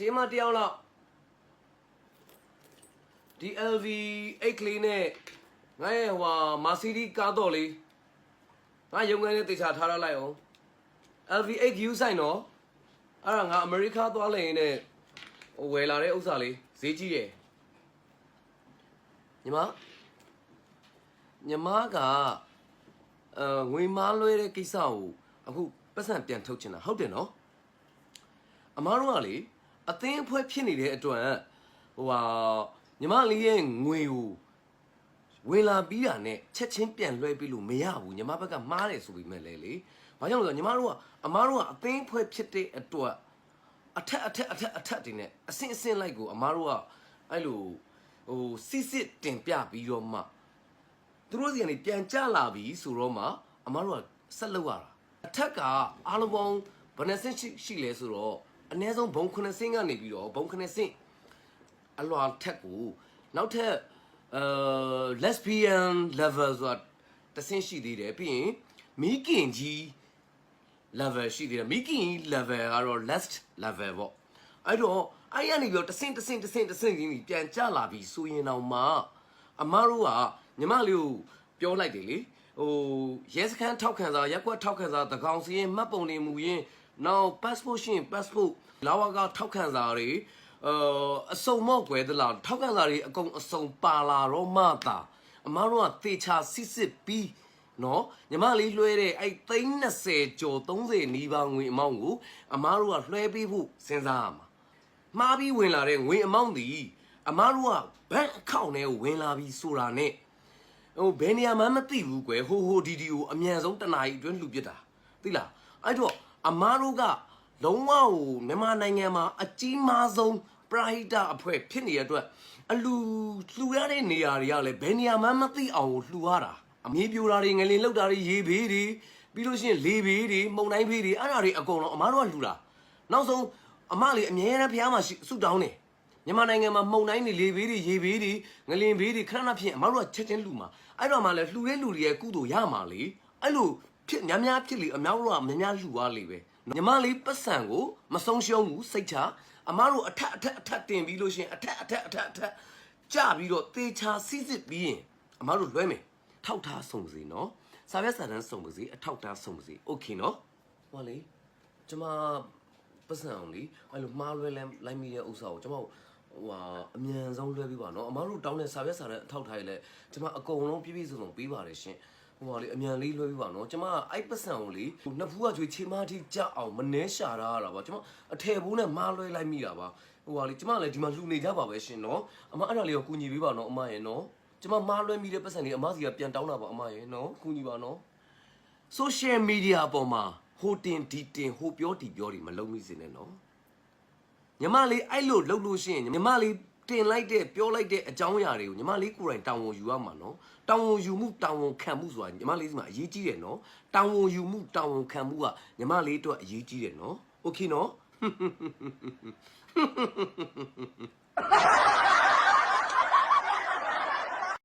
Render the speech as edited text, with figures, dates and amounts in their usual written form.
စေမတယောက်လောက်ဒီ LV အိတ်ကလေးနဲ့ငါရဲ့ဟိုမာစီဒီကားတော့လေငါရုံငန်းနဲ့တေချာထားလိုက်အောင် LV အိတ်ယူဆိုင်တော့အဲ့ဒါငါအမေရိကသွားလေနဲ့ဝယ်လာတဲ့ဥစ္စာလေးဈေးကြီးတယ်ညီမကငွေမားလွှဲတဲ့ကိစ္စကိုအခုပတ်စံပြန်ထုတ်ချင်တာဟုတ်တယ်နော်အမားတို့ကလေအသင်းအဖွဲ့ဖြစ်နေတဲ့အတွက်ညီမလေးရဲ့ငွေကိုဝင်လာပြီးတာနဲ့ချက်ချင်းပြန်လွှဲပြီးလို့မရဘူးညီမဘက်ကမှားတယ်ဆိုပြီးမဲ့လေဘာကြောင့်လဲဆိုတော့ညီမတို့ကအမားတို့ကအသင်းအဖွဲ့ဖြစ်တဲ့အတွက်အထက်တွေနဲ့အဆင့်လိုက်ကိုအမားတို့ကအဲ့လိုစစ်တင်ပြပြီးတော့မှသူတို့စီကနေပြန်ကြလာပြီဆိုတော့မှအမားတို့ကဆက်လုပ်ရတာအထက်ကအားလုံးပေါင်းဘယ်နှဆင့်ရှိလဲဆိုတော့အနည်းဆုံးဘုံ9ဆင့်ကနေပြီးတော့ဘုံ9ဆင့်အလွာထက်ကိုနောက်ထပ်lesbian level ဆိုတာတဆင့်ရှိသေးတယ်ပြီးရင်မိခင်ကြီး level ရှိသေးတယ်မိခင်ကြီး level ကတော့ last level ပေါ့အဲ့တော့အဲ့ရနေပြီးတော့တဆင့်ကြီးပြန်ကြလာပြီဆိုရင်တော့မှအမားတို့ကညီမလေးကိုပြောလိုက်တယ်လေရဲစခန်းထောက်ခံစာရက်ကွက်ထောက်ခံစာတကောင်စီရင်မှတ်ပုံနေမူရင်နောက် passport ရှင် passport လာဝကထောက်ခံစာတွေအစုံမော့ကွယ်သလားထောက်ခံစာတွေအကုန်အစုံပါလာတော့မှသာအမားတို့ကသေချာစစ်ပြီးနော်ညီမလေးလွှဲတဲ့အဲ့30ကျော်30နီးပါးငွေအမောင်းကိုအမားတို့ကလွှဲပေးဖို့စဉ်းစားရမှာမှားပြီးဝင်လာတဲ့ငွေအမောင်းဒီအမားတို့ကဘဏ်အကောင့်ထဲကိုဝင်လာပြီးဆိုတာနဲ့ဘယ်နေရာမှမသိဘူးကွယ်ဟိုဒီကိုအမြန်ဆုံးတနာရီအတွင်းလှူပစ်တာသိလားအဲ့တော့အမားတို့ကလုံးဝမြန်မာနိုင်ငံမှာအကြီးမားဆုံးပရိုက်တာအဖွဲ့ဖြစ်နေတဲ့အတွက်အလူလှူရတဲ့နေရာတွေကလည်းဘယ်နေရာမှမသိအောင်လှူရတာအမြေပြိုတာတွေငလင်လောက်တာတွေရေဘေးတွေပြီးလို့ရှိရင်လေဘေးတွေမုန်တိုင်းဘေးတွေအဲ့ဒါတွေအကုန်လုံးအမားတို့ကလှူတာနောက်ဆုံးအမလေးအမြဲတမ်းဖျားမှာဆုတောင်းတယ်မြန်မာနိုင်ငံမှာမုန်တိုင်းတွေလေဘေးတွေရေဘေးတွေငလင်ဘေးတွေခဏဖြစ်အမားတို့ကချက်ချင်းလှူမှာအဲ့တော့မှလည်းလှူတဲ့လူတွေရဲ့ကုသိုလ်ရမှာလေအဲ့လိုဖြစ်များဖြစ်လေအများတို့ကများလှူသွားလေပဲညီမလေးပတ်စံကိုမဆုံးရှုံးဘူးစိတ်ချအမားတို့အထက်တင်ပြီးလို့ရှိရင်အထက်ကြပြီးတော့သေချာစစ်ပြီးရင်အမားတို့လွှဲမယ်ထောက်ထားဆုံးပါစေနော်စာရွက်စာတမ်းဆုံးပါစေအထောက်ထားဆုံးပါစေโอเคနော်ဟောလေကျမပတ်စံအောင်လေအဲ့လိုမှားလွဲလိုက်မိတဲ့ဥစ္စာကိုကျမအမြန်ဆုံးလွှဲပြီးပါနော်အမားတို့တောင်းတဲ့စာရွက်စာတမ်းအထောက်ထားရလဲကျမအကုန်လုံးပြည့်စုံပေးပါတယ်ရှင်လေအမြန်လေးလွှဲပြီးပါနော်ကျမအဲ့ပတ်စံကိုလေနှစ်ဖူးကကျွေးချေမထိကြအောင်မနှဲရှာတာရတာပါကျမအထယ်ဘိုးနဲ့မားလွှဲလိုက်မိတာပါလေကျမလည်းဒီမှာလှူနေကြပါပဲရှင်နော်အမအဲ့ဒါလေးကိုကူညီပေးပါနော်အမရဲ့နော်ကျမမားလွှဲမိတဲ့ပတ်စံလေးအမစီကပြန်တောင်းတာပါအမရဲ့နော်ကူညီပါနော် social media အပေါ်မှာဟိုတင်ဒီတင်ဟိုပြောဒီပြောတွေမလုံးမိစေနဲ့နော်ညီမလေးအဲ့လိုလှုပ်လို့ရှိရင်ညီမလေးတင်လိုက်တဲ့ပြောလိုက်တဲ့အကြောင်းအရာတွေကိုညီမလေးကိုယ်တိုင်တောင်းဝန်ယူရမှာနော်တောင်းဝန်ယူမှုတောင်းဝန်ခံမှုဆိုတာညီမလေးစီမှာအရေးကြီးတယ်နော်တောင်းဝန်ယူမှုတောင်းဝန်ခံမှုကညီမလေးအတွက်အရေးကြီးတယ်နော်โอเคနော်